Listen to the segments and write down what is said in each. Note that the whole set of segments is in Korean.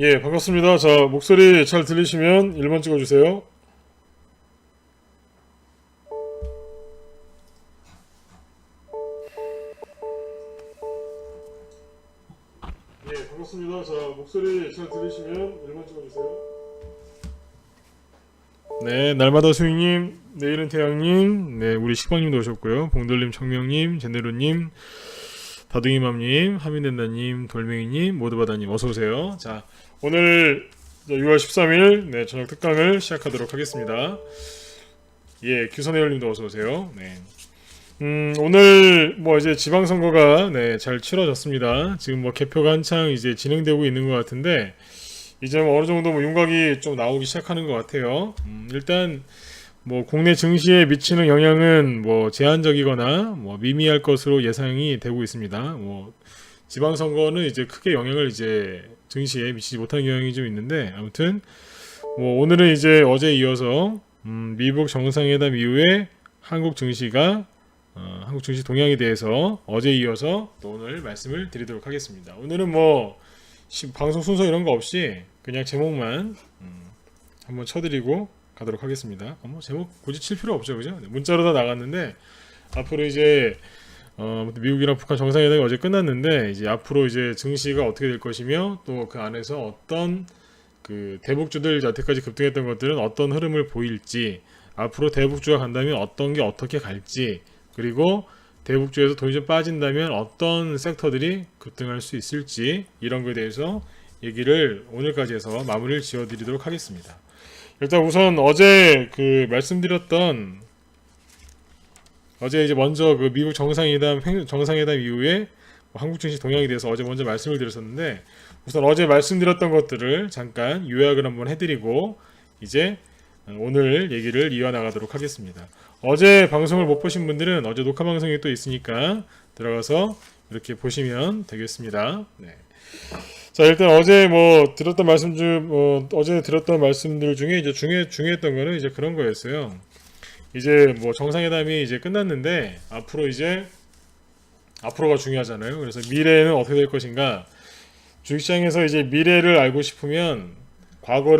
예, 반갑습니다. 자, 목소리 잘 들리시면 1번 찍어주세요. 예, 반갑습니다. 자, 목소리 잘 들리시면 1번 찍어주세요. 네, 날마다 수익님, 내일은 태양님, 네, 우리 식빵님도 오셨고요. 봉돌님, 청명님, 제네로님, 다둥이맘님, 하민된다님, 돌멩이님, 모두바다님 어서오세요. 자, 오늘 6월 13일 네, 저녁 특강을 시작하도록 하겠습니다. 예, 규선혜열님도 어서오세요. 네. 오늘 뭐 이제 지방선거가 네, 잘 치러졌습니다. 지금 뭐 개표가 한창 이제 진행되고 있는 것 같은데 이제 뭐 어느 정도 뭐 윤곽이 좀 나오기 시작하는 것 같아요. 일단 뭐 국내 증시에 미치는 영향은 뭐 제한적이거나 뭐 미미할 것으로 예상이 되고 있습니다. 뭐 지방선거는 이제 크게 영향을 이제 증시에 미치지 못하는 경향이 좀 있는데 아무튼 뭐 오늘은 이제 어제 이어서 미국 정상회담 이후에 한국 증시가 한국 증시 동향에 대해서 어제 이어서 또 오늘 말씀을 드리도록 하겠습니다. 오늘은 뭐 방송 순서 이런 거 없이 그냥 제목만 한번 쳐드리고 가도록 하겠습니다. 뭐 제목 굳이 칠 필요 없죠, 그죠? 문자로 다 나갔는데 앞으로 이제 미국이랑 북한 정상회담이 어제 끝났는데 이제 앞으로 이제 증시가 어떻게 될 것이며 또 그 안에서 어떤 그 대북주들 여태까지 급등했던 것들은 어떤 흐름을 보일지 앞으로 대북주가 간다면 어떤 게 어떻게 갈지 그리고 대북주에서 돈이 좀 빠진다면 어떤 섹터들이 급등할 수 있을지 이런 거에 대해서 얘기를 오늘까지 해서 마무리를 지어드리도록 하겠습니다. 일단 우선 어제 그 말씀드렸던 어제 이제 먼저 그 미국 정상회담 이후에 한국 증시 동향에 대해서 어제 먼저 말씀을 드렸었는데 우선 어제 말씀드렸던 것들을 잠깐 요약을 한번 해드리고 이제 오늘 얘기를 이어나가도록 하겠습니다. 어제 방송을 못 보신 분들은 어제 녹화 방송이 또 있으니까 들어가서 이렇게 보시면 되겠습니다. 네. 자 일단 어제 뭐 들었던 말씀 어제 들었던 말씀들 중에 이제 중요했던 거는 이제 그런 거였어요. 이제 뭐 정상회담이 이제 끝났는데 앞으로가 중요하잖아요. 그래서 미래는 어떻게 될 것인가? 주식시장에서 이제 미래를 알고 싶으면 과거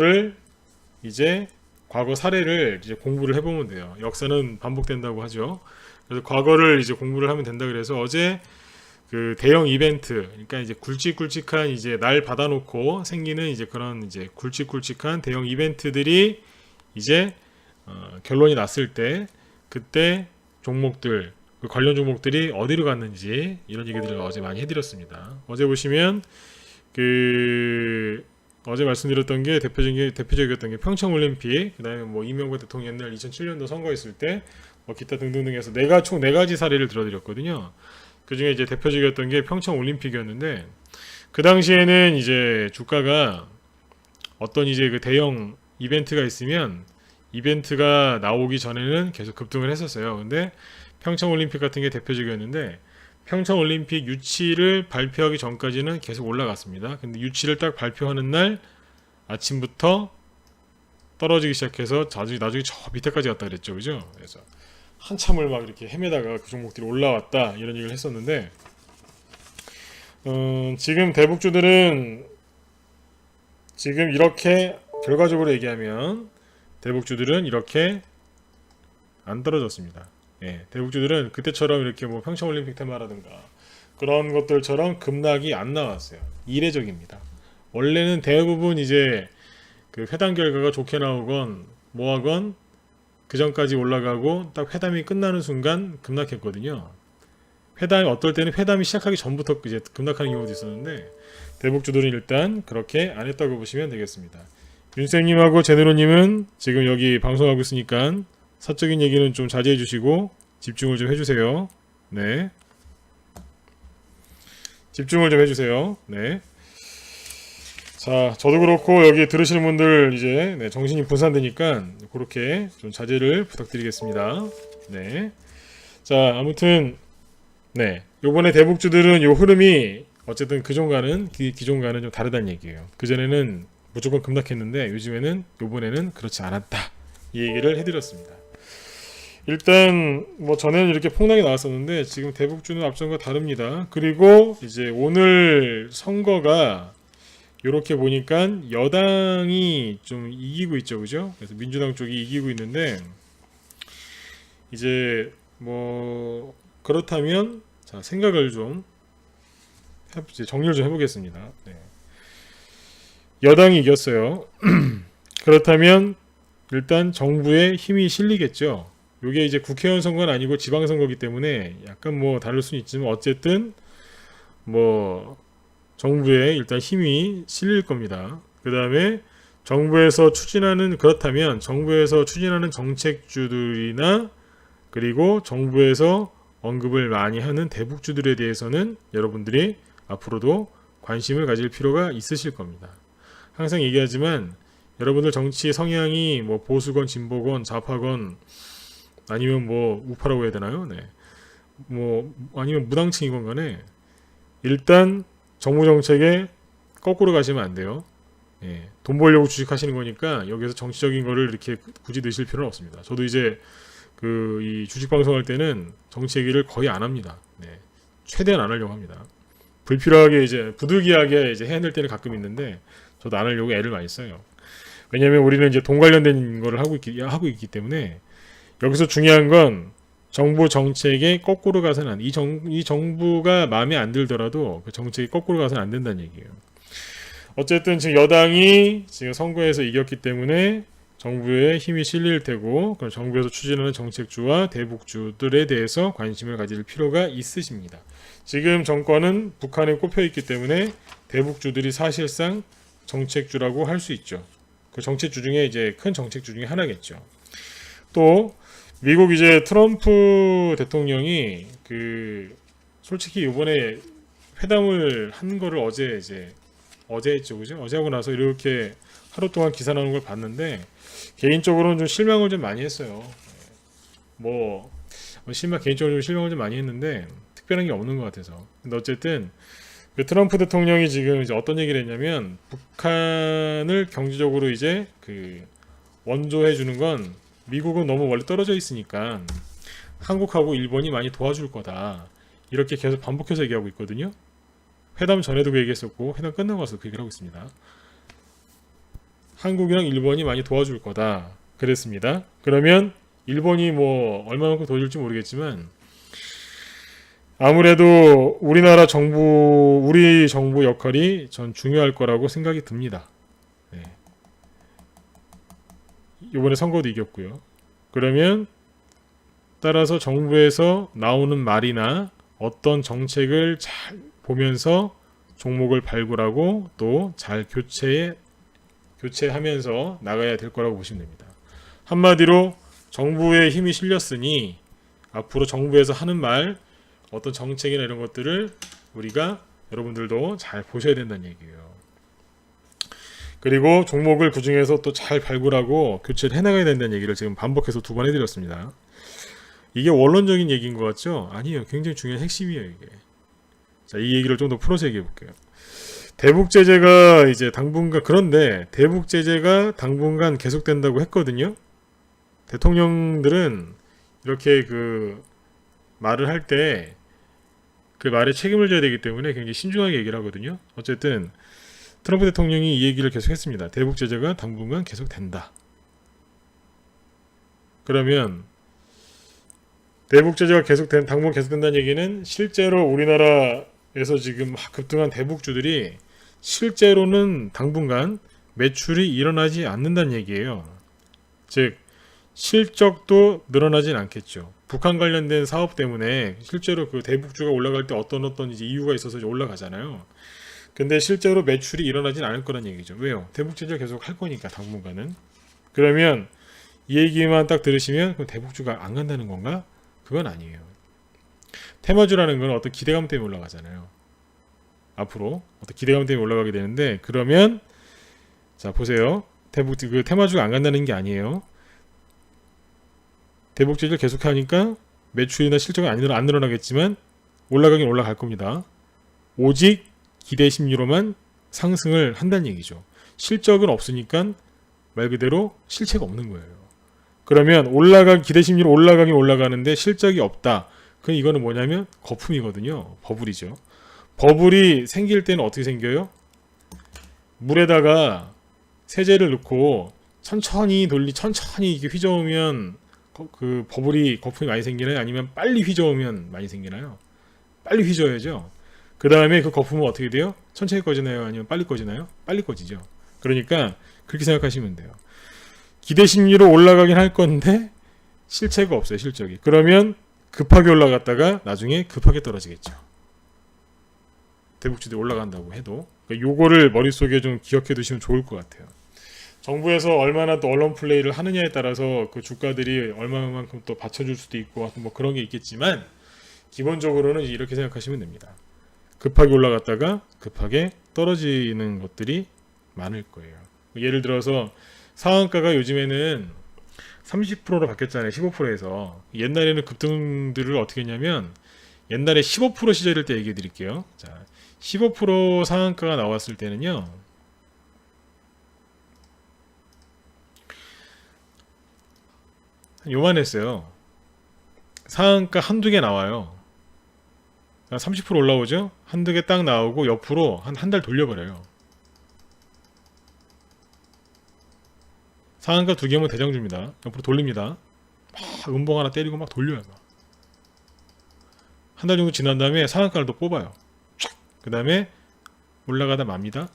사례를 이제 공부를 해보면 돼요. 역사는 반복된다고 하죠. 그래서 과거를 이제 공부를 하면 된다 그래서 어제 그 대형 이벤트, 그러니까 이제 굵직굵직한 이제 날 받아놓고 생기는 이제 그런 이제 굵직굵직한 대형 이벤트들이 이제 결론이 났을 때 그때 종목들, 그 관련 종목들이 어디로 갔는지 이런 얘기들을 어제 많이 해드렸습니다. 어제 보시면 어제 말씀드렸던 게 대표적이었던 게 평창올림픽, 그 다음에 뭐 이명박 대통령 옛날 2007년도 선거했을 때 뭐 기타 등등등 해서 총 4가지 사례를 들어드렸거든요. 그 중에 이제 대표적이었던 게 평창올림픽이었는데 그 당시에는 이제 주가가 어떤 이제 그 대형 이벤트가 있으면 이벤트가 나오기 전에는 계속 급등을 했었어요. 근데 평창올림픽 같은 게 대표적이었는데 평창올림픽 유치를 발표하기 전까지는 계속 올라갔습니다. 근데 유치를 딱 발표하는 날 아침부터 떨어지기 시작해서 나중에 저 밑에까지 갔다 그랬죠. 그죠? 그래서 한참을 막 이렇게 헤매다가 그 종목들이 올라왔다 이런 얘기를 했었는데 지금 대북주들은 지금 이렇게 결과적으로 얘기하면 대북주들은 이렇게 안 떨어졌습니다. 예, 대북주들은 그때처럼 이렇게 뭐 평창올림픽 테마라든가 그런 것들처럼 급락이 안 나왔어요. 이례적입니다. 원래는 대부분 이제 그 회담 결과가 좋게 나오건 뭐하건 그 전까지 올라가고 딱 회담이 끝나는 순간 급락했거든요. 어떨 때는 회담이 시작하기 전부터 이제 급락하는 경우도 있었는데 대북주들은 일단 그렇게 안 했다고 보시면 되겠습니다. 윤생님하고 제네로님은 지금 여기 방송하고 있으니까 사적인 얘기는 좀 자제해 주시고 집중을 좀 해주세요. 네. 집중을 좀 해주세요. 네. 자, 저도 그렇고 여기 들으시는 분들 이제 네, 정신이 분산되니까 그렇게 좀 자제를 부탁드리겠습니다. 네. 자, 아무튼 네. 요번에 대북주들은 요 흐름이 어쨌든 기존과는 좀 다르다는 얘기예요. 그전에는 무조건 급락했는데 요번에는 그렇지 않았다. 이 얘기를 해드렸습니다. 일단 뭐 전에는 이렇게 폭락이 나왔었는데 지금 대북주는 앞전과 다릅니다. 그리고 이제 오늘 선거가 요렇게 보니까 여당이 좀 이기고 있죠, 그죠? 그래서 민주당 쪽이 이기고 있는데 이제 뭐 그렇다면 자 생각을 좀 이제 정리를 좀 해보겠습니다. 네. 여당이 이겼어요. 그렇다면 일단 정부에 힘이 실리겠죠. 이게 이제 국회의원 선거는 아니고 지방선거기 때문에 약간 뭐 다를 수는 있지만 어쨌든 뭐 정부에 일단 힘이 실릴 겁니다. 그 다음에 정부에서 추진하는 그렇다면 정부에서 추진하는 정책주들이나 그리고 정부에서 언급을 많이 하는 대북주들에 대해서는 여러분들이 앞으로도 관심을 가질 필요가 있으실 겁니다. 항상 얘기하지만 여러분들 정치 성향이 뭐 보수건 진보건 좌파건 아니면 뭐 우파라고 해야 되나요? 네. 뭐 아니면 무당층이건 간에 일단 정부 정책에 거꾸로 가시면 안 돼요. 예. 돈 벌려고 주식하시는 거니까 여기서 정치적인 거를 이렇게 굳이 넣으실 필요는 없습니다. 저도 이제 그 이 주식 방송할 때는 정치 얘기를 거의 안 합니다. 네. 최대한 안 하려고 합니다. 불필요하게 이제 부득이하게 이제 해야 될 때는 가끔 있는데 저도 안 하려고 애를 많이 써요. 왜냐하면 우리는 이제 돈 관련된 거를 하고 있기 때문에 여기서 중요한 건 정부 정책에 거꾸로 가서는 안, 이 정부가 마음에 안 들더라도 그 정책이 거꾸로 가서는 안 된다는 얘기예요. 어쨌든 지금 여당이 지금 선거에서 이겼기 때문에 정부에 힘이 실릴 테고 그럼 정부에서 추진하는 정책주와 대북주들에 대해서 관심을 가질 필요가 있으십니다. 지금 정권은 북한에 꼽혀 있기 때문에 대북주들이 사실상 정책주라고 할 수 있죠. 그 정책주 중에 이제 큰 정책주 중에 하나겠죠. 또 미국 이제 트럼프 대통령이 그 솔직히 이번에 회담을 한 거를 어제 했죠, 그죠? 어제 하고 나서 이렇게 하루 동안 기사 나오는 걸 봤는데 개인적으로는 좀 실망을 좀 많이 했어요. 개인적으로 좀 실망을 좀 많이 했는데 특별한 게 없는 것 같아서. 근데 어쨌든 그 트럼프 대통령이 지금 이제 어떤 얘기를 했냐면 북한을 경제적으로 이제 그 원조해 주는 건 미국은 너무 멀리 떨어져 있으니까 한국하고 일본이 많이 도와줄 거다. 이렇게 계속 반복해서 얘기하고 있거든요. 회담 전에도 그 얘기했었고 회담 끝나고 와서 그 얘기를 하고 있습니다. 한국이랑 일본이 많이 도와줄 거다. 그랬습니다. 그러면 일본이 뭐 얼마만큼 도와줄지 모르겠지만 아무래도 우리 정부 역할이 전 중요할 거라고 생각이 듭니다. 네. 이번에 선거도 이겼고요. 그러면 따라서 정부에서 나오는 말이나 어떤 정책을 잘 보면서 종목을 발굴하고 또 잘 교체하면서 나가야 될 거라고 보시면 됩니다. 한마디로 정부의 힘이 실렸으니 앞으로 정부에서 하는 말 어떤 정책이나 이런 것들을 우리가 여러분들도 잘 보셔야 된다는 얘기예요. 그리고 종목을 그 중에서 또 잘 발굴하고 교체를 해나가야 된다는 얘기를 지금 반복해서 2번 해드렸습니다. 이게 원론적인 얘기인 것 같죠? 아니에요. 굉장히 중요한 핵심이에요, 이게. 자, 이 얘기를 좀 더 풀어서 얘기해 볼게요. 대북 제재가 이제 당분간 그런데 대북 제재가 당분간 계속된다고 했거든요. 대통령들은 이렇게 그 말을 할 때 그 말에 책임을 져야 되기 때문에 굉장히 신중하게 얘기를 하거든요. 어쨌든 트럼프 대통령이 이 얘기를 계속했습니다. 대북 제재가 당분간 계속된다. 그러면 대북 제재가 당분간 계속된다는 얘기는 실제로 우리나라에서 지금 급등한 대북주들이 실제로는 당분간 매출이 일어나지 않는다는 얘기예요. 즉 실적도 늘어나진 않겠죠. 북한 관련된 사업 때문에 실제로 그 대북주가 올라갈 때 어떤 이제 이유가 있어서 이제 올라가잖아요. 근데 실제로 매출이 일어나진 않을 거란 얘기죠. 왜요? 대북 제재를 계속 할 거니까 당분간은. 그러면 이 얘기만 딱 들으시면 그럼 대북주가 안 간다는 건가? 그건 아니에요. 테마주라는 건 어떤 기대감 때문에 올라가잖아요. 앞으로 어떤 기대감 때문에 올라가게 되는데 그러면 자 보세요. 그 테마주가 안 간다는 게 아니에요. 대북 제재를 계속하니까 매출이나 실적은 안 늘어나겠지만 올라가긴 올라갈 겁니다. 오직 기대 심리로만 상승을 한다는 얘기죠. 실적은 없으니까 말 그대로 실체가 없는 거예요. 그러면 기대 심리로 올라가긴 올라가는데 실적이 없다. 그럼 이거는 뭐냐면 거품이거든요. 버블이죠. 버블이 생길 때는 어떻게 생겨요? 물에다가 세제를 넣고 천천히 천천히 이렇게 휘저으면 그 버블이 거품이 많이 생기나요? 아니면 빨리 휘저으면 많이 생기나요? 빨리 휘저어야죠. 그 다음에 그 거품은 어떻게 돼요? 천천히 꺼지나요? 아니면 빨리 꺼지나요? 빨리 꺼지죠. 그러니까 그렇게 생각하시면 돼요. 기대 심리로 올라가긴 할 건데 실체가 없어요. 실적이. 그러면 급하게 올라갔다가 나중에 급하게 떨어지겠죠. 대북주도 올라간다고 해도. 그러니까 요거를 머릿속에 좀 기억해 두시면 좋을 것 같아요. 정부에서 얼마나 또 언론 플레이를 하느냐에 따라서 그 주가들이 얼마만큼 또 받쳐줄 수도 있고 뭐 그런 게 있겠지만 기본적으로는 이렇게 생각하시면 됩니다. 급하게 올라갔다가 급하게 떨어지는 것들이 많을 거예요. 예를 들어서 상한가가 요즘에는 30%로 바뀌었잖아요. 15%에서. 옛날에는 급등들을 어떻게 했냐면 옛날에 15% 시절일 때 얘기해 드릴게요. 자, 15% 상한가가 나왔을 때는요. 요만했어요. 상한가 한두 개 나와요. 30% 올라오죠? 한두 개 딱 나오고 옆으로 한 달 돌려버려요. 상한가 두 개면 대장주입니다. 옆으로 돌립니다. 막 음봉 하나 때리고 막 돌려요. 한 달 정도 지난 다음에 상한가를 또 뽑아요. 그 다음에 올라가다 맙니다.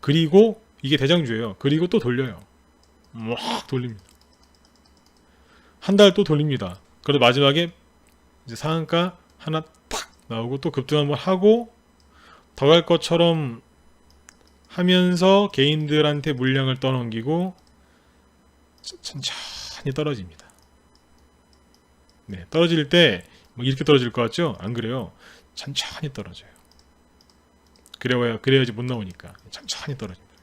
그리고 이게 대장주예요. 그리고 또 돌려요. 막 돌립니다. 한 달 또 돌립니다. 그래도 마지막에 이제 상한가 하나 탁 나오고 또 급등 한번 하고 더 갈 것처럼 하면서 개인들한테 물량을 떠넘기고 천천히 떨어집니다. 네, 떨어질 때 뭐 이렇게 떨어질 것 같죠? 안 그래요. 천천히 떨어져요. 그래야지 못 나오니까 천천히 떨어집니다.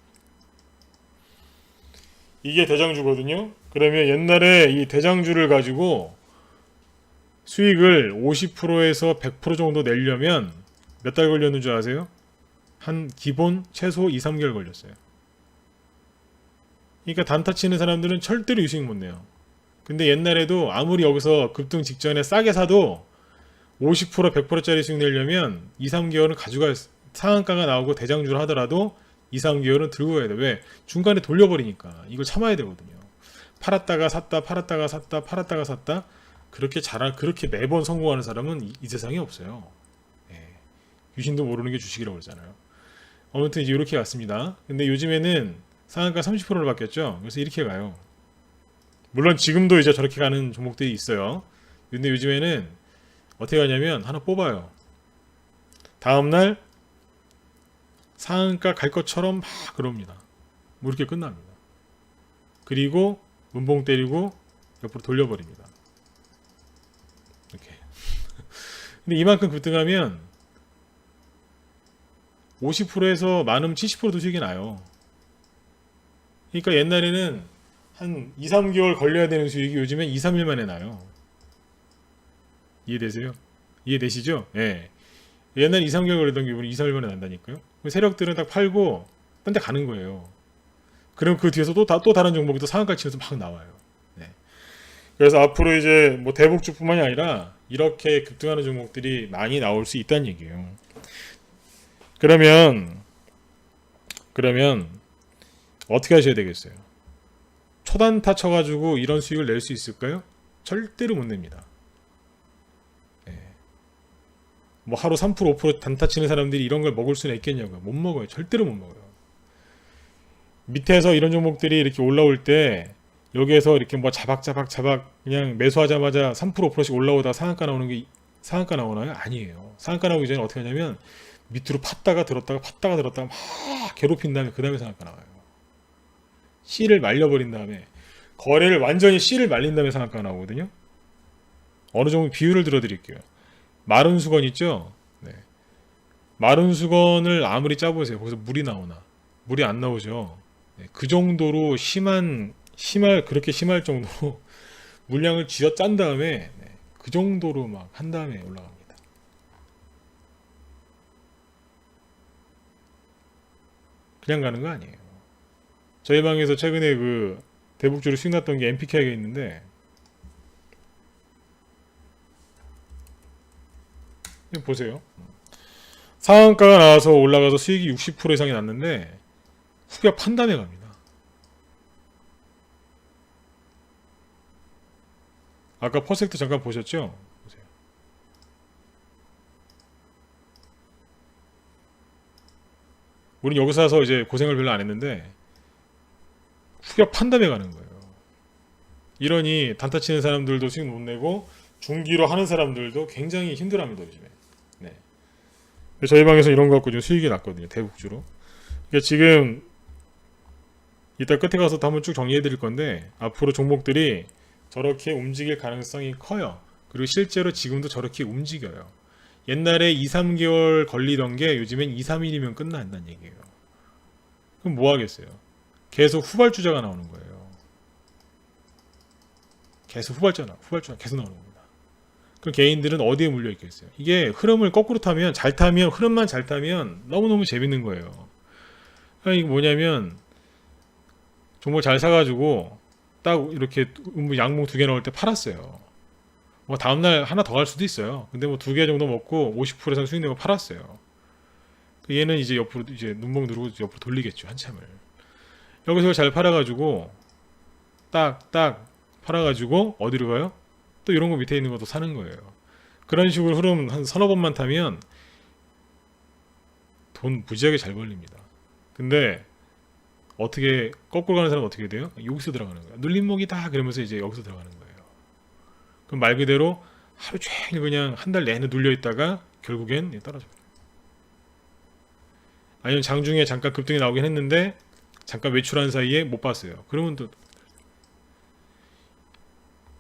이게 대장주거든요. 그러면 옛날에 이 대장주를 가지고 수익을 50%에서 100% 정도 내려면 몇 달 걸렸는 줄 아세요? 한 기본 최소 2, 3개월 걸렸어요. 그러니까 단타 치는 사람들은 절대로 이 수익 못 내요. 근데 옛날에도 아무리 여기서 급등 직전에 싸게 사도 50% 100%짜리 수익 내려면 2, 3개월은 가져가야 상한가가 나오고 대장주를 하더라도 2, 3개월은 들고 가야 돼. 왜? 중간에 돌려버리니까 이걸 참아야 되거든요. 팔았다가 샀다 팔았다가 샀다 팔았다가 샀다 그렇게 매번 성공하는 사람은 이 세상에 없어요. 예. 귀신도 모르는 게 주식이라고 그러잖아요. 아무튼 이제 이렇게 갔습니다. 근데 요즘에는 상한가 30%로 바뀌었죠. 그래서 이렇게 가요. 물론 지금도 이제 저렇게 가는 종목들이 있어요. 근데 요즘에는 어떻게 하냐면 하나 뽑아요. 다음날 상한가 갈 것처럼 막 그럽니다. 뭐 이렇게 끝납니다. 그리고 문봉 때리고 옆으로 돌려버립니다. 이렇게. 근데 이만큼 급등하면 50%에서 많으면 70%도 수익이 나요. 그러니까 옛날에는 한 2, 3개월 걸려야 되는 수익이 요즘엔 2, 3일 만에 나요. 이해되세요? 이해되시죠? 예. 옛날 2, 3개월 걸리던 게 이번에 2, 3일 만에 난다니까요. 세력들은 딱 팔고 딴 데 가는 거예요. 그럼 그 뒤에서 또 다른 종목이 또 상한가 치면서 막 나와요. 네. 그래서 앞으로 이제 뭐 대북주뿐만이 아니라 이렇게 급등하는 종목들이 많이 나올 수 있다는 얘기예요. 그러면 어떻게 하셔야 되겠어요? 초단타 쳐가지고 이런 수익을 낼 수 있을까요? 절대로 못 냅니다. 네. 뭐 하루 3% 5% 단타 치는 사람들이 이런 걸 먹을 수는 있겠냐고요. 못 먹어요. 절대로 못 먹어요. 밑에서 이런 종목들이 이렇게 올라올 때 여기에서 이렇게 뭐 자박 그냥 매수하자마자 3% 5%씩 올라오다 상한가 나오는 게 상한가 나오나요? 아니에요. 상한가 나오기 전에 어떻게 하냐면 밑으로 팠다가 들었다가 막 괴롭힌 다음에 그 다음에 상한가 나와요. C를 말려버린 다음에 거래를 완전히 C를 말린 다음에 상한가 나오거든요. 어느 정도 비율을 들어드릴게요. 마른 수건 있죠? 네. 마른 수건을 아무리 짜보세요. 거기서 물이 나오나? 물이 안 나오죠. 네. 그 정도로 그렇게 심할 정도로 물량을 쥐어 짠 다음에 네. 그 정도로 막 한 다음에 올라갑니다. 그냥 가는 거 아니에요. 저희 방에서 최근에 그 대북주로 수익 났던 게 MPK가 있는데 보세요. 상한가가 나와서 올라가서 수익이 60% 이상이 났는데 후격 판단해 갑니다. 아까 퍼펙트 잠깐 보셨죠? 보세요. 우린 여기서 와서 이제 고생을 별로 안 했는데 후격 판단해 가는 거예요. 이러니 단타 치는 사람들도 수익 못 내고 중기로 하는 사람들도 굉장히 힘들어합니다 요즘에. 네. 저희 방에서 이런 거 갖고 좀 수익이 났거든요 대북주로. 그러니까 지금 이따 끝에 가서 한번 쭉 정리해 드릴 건데 앞으로 종목들이 저렇게 움직일 가능성이 커요. 그리고 실제로 지금도 저렇게 움직여요. 옛날에 2, 3개월 걸리던 게 요즘엔 2, 3일이면 끝난다는 얘기예요. 그럼 뭐 하겠어요? 계속 후발주자가 나오는 거예요. 계속 후발주자 계속 나오는 겁니다. 그럼 개인들은 어디에 물려 있겠어요? 이게 흐름을 거꾸로 타면 잘 타면 흐름만 잘 타면 너무너무 재밌는 거예요. 그러니까 이게 뭐냐면 종목 잘 사가지고 딱 이렇게 양봉 2개 나올 때 팔았어요. 뭐 다음날 하나 더 갈 수도 있어요. 근데 뭐 2개 정도 먹고 50% 이상 수익 내고 팔았어요. 얘는 이제 옆으로 이제 눈목 누르고 옆으로 돌리겠죠 한참을. 여기서 잘 팔아가지고 딱 팔아가지고 어디로 가요? 또 이런 거 밑에 있는 것도 사는 거예요. 그런 식으로 흐름 한 서너 번만 타면 돈 무지하게 잘 벌립니다. 근데 어떻게 거꾸로 가는 사람은 어떻게 돼요? 여기서 들어가는 거예요. 눌림목이다 그러면서 이제 여기서 들어가는 거예요. 그럼 말 그대로 하루 종일 그냥 한 달 내내 눌려 있다가 결국엔 떨어져요. 아니면 장중에 잠깐 급등이 나오긴 했는데 잠깐 외출한 사이에 못 봤어요. 그러면 또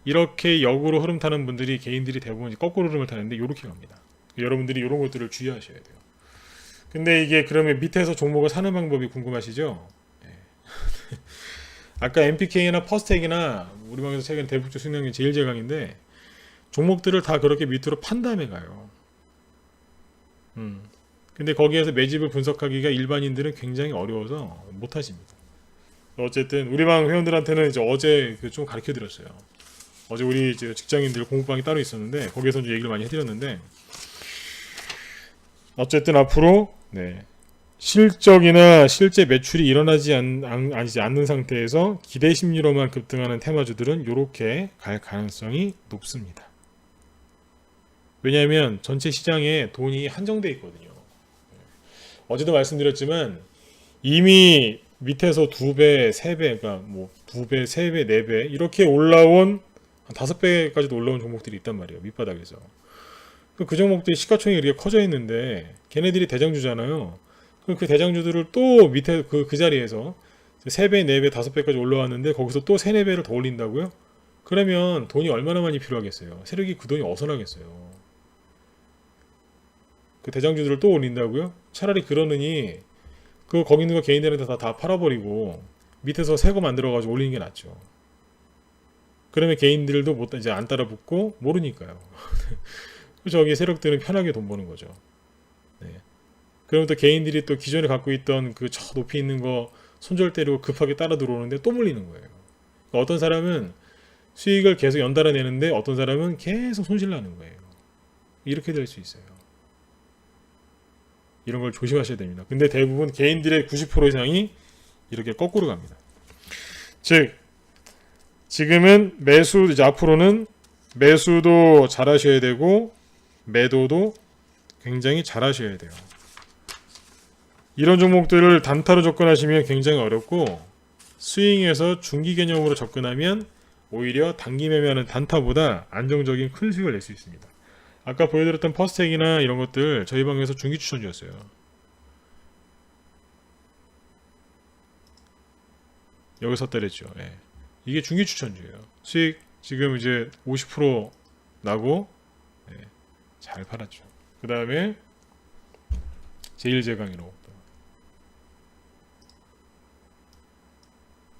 이렇게 역으로 흐름 타는 분들이 개인들이 대부분 거꾸로 흐름을 타는데 이렇게 갑니다. 여러분들이 이런 것들을 주의하셔야 돼요. 근데 이게 그러면 밑에서 종목을 사는 방법이 궁금하시죠? 네. 아까 MPK나 퍼스텍이나 우리 방에서 최근 대북주 수익량이 제일 제강인데 종목들을 다 그렇게 밑으로 판 다음에 가요. 근데 거기에서 매집을 분석하기가 일반인들은 굉장히 어려워서 못 하십니다. 어쨌든 우리 방 회원들한테는 이제 어제 좀 가르쳐 드렸어요. 어제 우리 이제 직장인들 공부방이 따로 있었는데 거기서 이제 얘기를 많이 해드렸는데 어쨌든 앞으로 실적이나 실제 매출이 일어나지 않는 상태에서 기대 심리로만 급등하는 테마주들은 이렇게 갈 가능성이 높습니다. 왜냐하면 전체 시장에 돈이 한정돼 있거든요. 어제도 말씀드렸지만 이미 밑에서 2배, 3배, 그러니까 뭐 2배, 3배, 4배 이렇게 올라온 한 5배까지도 올라온 종목들이 있단 말이에요. 밑바닥에서. 그 종목들이 시가총액이 이렇게 커져 있는데 걔네들이 대장주잖아요. 그 대장주들을 또 밑에 그 자리에서 3배, 4배, 5배까지 올라왔는데 거기서 또 3, 4배를 더 올린다고요? 그러면 돈이 얼마나 많이 필요하겠어요? 세력이 그 돈이 어디서 나겠어요? 그 대장주들을 또 올린다고요? 차라리 그러느니 거기 있는 거 개인들한테 다 팔아버리고 밑에서 새 거 만들어가지고 올리는 게 낫죠. 그러면 개인들도 이제 안 따라 붙고 모르니까요. 저기 세력들은 편하게 돈 버는 거죠. 네. 그러면 또 개인들이 또 기존에 갖고 있던 그 저 높이 있는 거 손절 때리고 급하게 따라 들어오는데 또 물리는 거예요. 그러니까 어떤 사람은 수익을 계속 연달아 내는데 어떤 사람은 계속 손실 나는 거예요. 이렇게 될 수 있어요. 이런 걸 조심하셔야 됩니다. 근데 대부분 개인들의 90% 이상이 이렇게 거꾸로 갑니다. 즉 지금은 매수 이제 앞으로는 매수도 잘 하셔야 되고 매도도 굉장히 잘 하셔야 돼요. 이런 종목들을 단타로 접근하시면 굉장히 어렵고 스윙에서 중기 개념으로 접근하면 오히려 단기 매매하는 단타보다 안정적인 큰 수익을 낼 수 있습니다. 아까 보여드렸던 퍼스텍이나 이런 것들 저희 방에서 중기 추천 주었어요. 여기서 때렸죠. 예. 이게 중기 추천주예요. 수익 지금 이제 50% 나고 잘 팔았죠. 그 다음에 제일제강이라고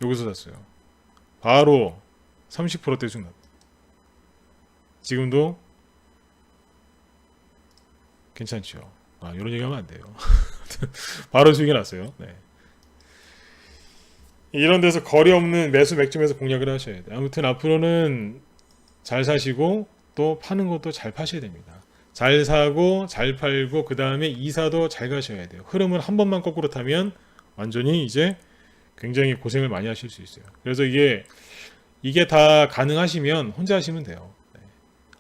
여기서 샀어요. 바로 30%대 수익 났다. 지금도 괜찮죠. 이런 얘기하면 안 돼요. 바로 수익이 났어요. 네. 이런 데서 거리 없는 매수 맥점에서 공략을 하셔야 돼요. 아무튼 앞으로는 잘 사시고 또 파는 것도 잘 파셔야 됩니다. 잘 사고 잘 팔고 그 다음에 이사도 잘 가셔야 돼요. 흐름을 한 번만 거꾸로 타면 완전히 이제 굉장히 고생을 많이 하실 수 있어요. 그래서 이게 다 가능하시면 혼자 하시면 돼요.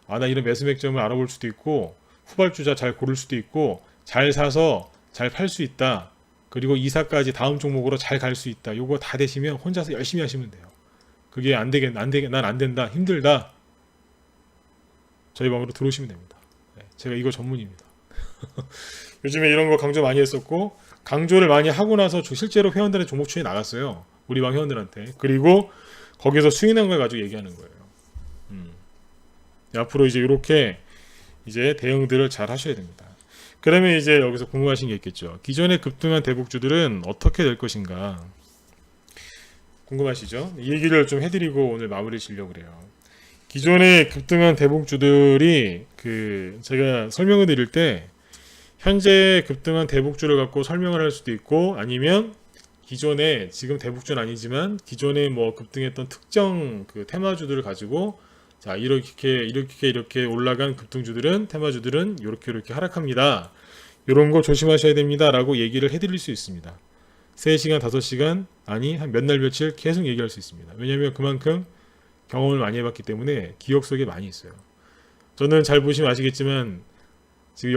아, 나 이런 매수 맥점을 알아볼 수도 있고 후발주자 잘 고를 수도 있고 잘 사서 잘 팔 수 있다. 그리고 이사까지 다음 종목으로 잘 갈 수 있다. 요거 다 되시면 혼자서 열심히 하시면 돼요. 그게 안 되겠, 난 안 된다. 힘들다. 저희 방으로 들어오시면 됩니다. 제가 이거 전문입니다. 요즘에 이런 거 강조 많이 했었고 강조를 많이 하고 나서 실제로 회원들의 종목 추천이 나갔어요. 우리 방 회원들한테. 그리고 거기서 수익난 걸 가지고 얘기하는 거예요. 앞으로 이제 이렇게 이제 대응들을 잘 하셔야 됩니다. 그러면 이제 여기서 궁금하신 게 있겠죠. 기존에 급등한 대북주들은 어떻게 될 것인가 궁금하시죠? 이 얘기를 좀 해드리고 오늘 마무리 지려고 그래요. 기존에 급등한 대북주들이 제가 설명을 드릴 때 현재 급등한 대북주를 갖고 설명을 할 수도 있고 아니면 기존에 지금 대북주는 아니지만 기존에 뭐 급등했던 특정 테마주들을 가지고 자 이렇게 올라간 급등주들은 테마주들은 이렇게 하락합니다. 이런 거 조심하셔야 됩니다. 라고 얘기를 해드릴 수 있습니다. 3시간 5시간 아니 한 몇 날 며칠 계속 얘기할 수 있습니다. 왜냐하면 그만큼 경험을 많이 해봤기 때문에 기억 속에 많이 있어요. 저는 잘 보시면 아시겠지만 지금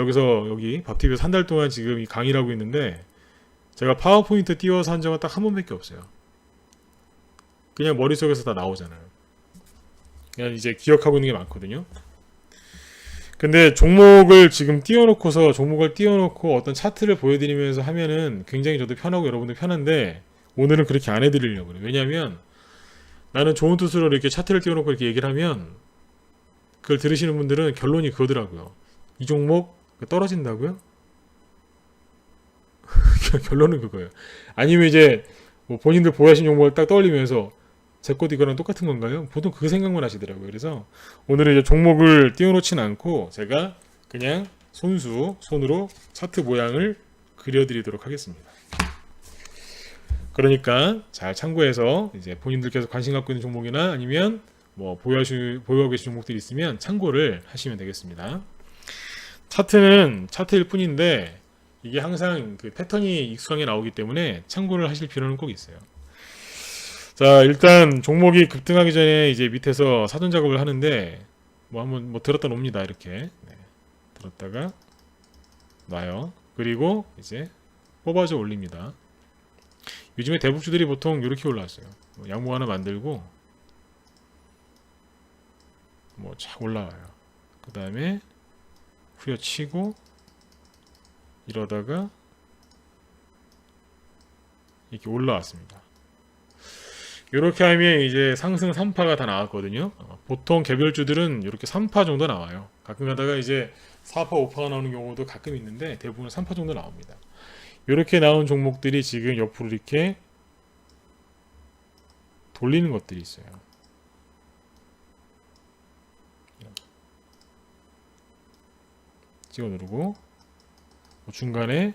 여기 밥TV에서 한 달 동안 지금 이 강의를 하고 있는데 제가 파워포인트 띄워서 한 적은 딱 한 번밖에 없어요. 그냥 머릿속에서 다 나오잖아요. 그냥 이제 기억하고 있는 게 많거든요. 근데 종목을 띄워놓고 어떤 차트를 보여드리면서 하면은 굉장히 저도 편하고 여러분들 편한데 오늘은 그렇게 안 해드리려고 그래요. 왜냐하면 나는 좋은 뜻으로 이렇게 차트를 띄워놓고 이렇게 얘기를 하면 그걸 들으시는 분들은 결론이 그거더라고요. 이 종목 떨어진다고요? 결론은 그거예요. 아니면 이제 뭐 본인들 보유하신 종목을 딱 떠올리면서 제 것도 이거랑 똑같은 건가요? 보통 그 생각만 하시더라고요. 그래서 오늘은 이제 종목을 띄워놓지는 않고 제가 그냥 손으로 차트 모양을 그려드리도록 하겠습니다. 그러니까 잘 참고해서 이제 본인들께서 관심 갖고 있는 종목이나 아니면 뭐 보유하고 계신 종목들이 있으면 참고를 하시면 되겠습니다. 차트는 차트일 뿐인데 이게 항상 패턴이 익숙하게 나오기 때문에 참고를 하실 필요는 꼭 있어요. 자, 일단 종목이 급등하기 전에 이제 밑에서 사전 작업을 하는데 한번 들었다 놉니다. 이렇게 들었다가 놔요. 그리고 이제 뽑아서 올립니다. 요즘에 대북주들이 보통 이렇게 올라왔어요. 양봉 하나 만들고 쫙 올라와요. 그 다음에 후려치고 이러다가 이렇게 올라왔습니다. 이렇게 하면 이제 상승 3파가 다 나왔거든요. 보통 개별주들은 이렇게 3파 정도 나와요. 가끔 가다가 이제 4파, 5파가 나오는 경우도 가끔 있는데 대부분 3파 정도 나옵니다. 이렇게 나온 종목들이 지금 옆으로 이렇게 돌리는 것들이 있어요. 찍어 누르고 중간에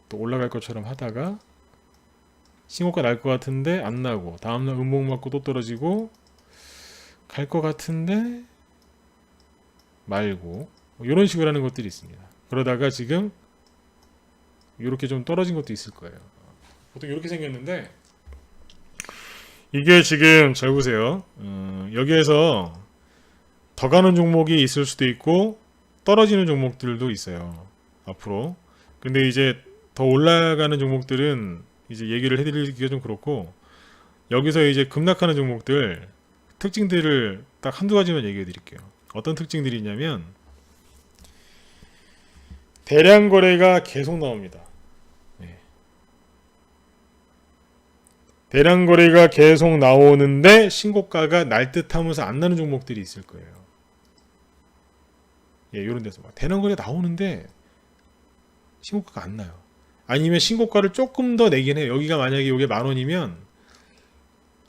또 올라갈 것처럼 하다가 신고가 날 것 같은데 안 나고 다음날 음봉 맞고 또 떨어지고 갈 것 같은데 말고 이런 식으로 하는 것들이 있습니다. 그러다가 지금 이렇게 좀 떨어진 것도 있을 거예요. 보통 이렇게 생겼는데 이게 지금 잘 보세요. 여기에서 더 가는 종목이 있을 수도 있고 떨어지는 종목들도 있어요. 앞으로. 근데 이제 더 올라가는 종목들은 이제 얘기를 해드리기가 좀 그렇고 여기서 이제 급락하는 종목들 특징들을 딱 한두 가지만 얘기해 드릴게요. 어떤 특징들이 있냐면 대량 거래가 계속 나옵니다. 대량 거래가 계속 나오는데 신고가가 날 듯 하면서 안 나는 종목들이 있을 거예요. 이런 데서 대량 거래 나오는데 신고가가 안 나요. 아니면 신고가를 조금 더 내긴 해요. 여기가 만약에 이게 10,000원이면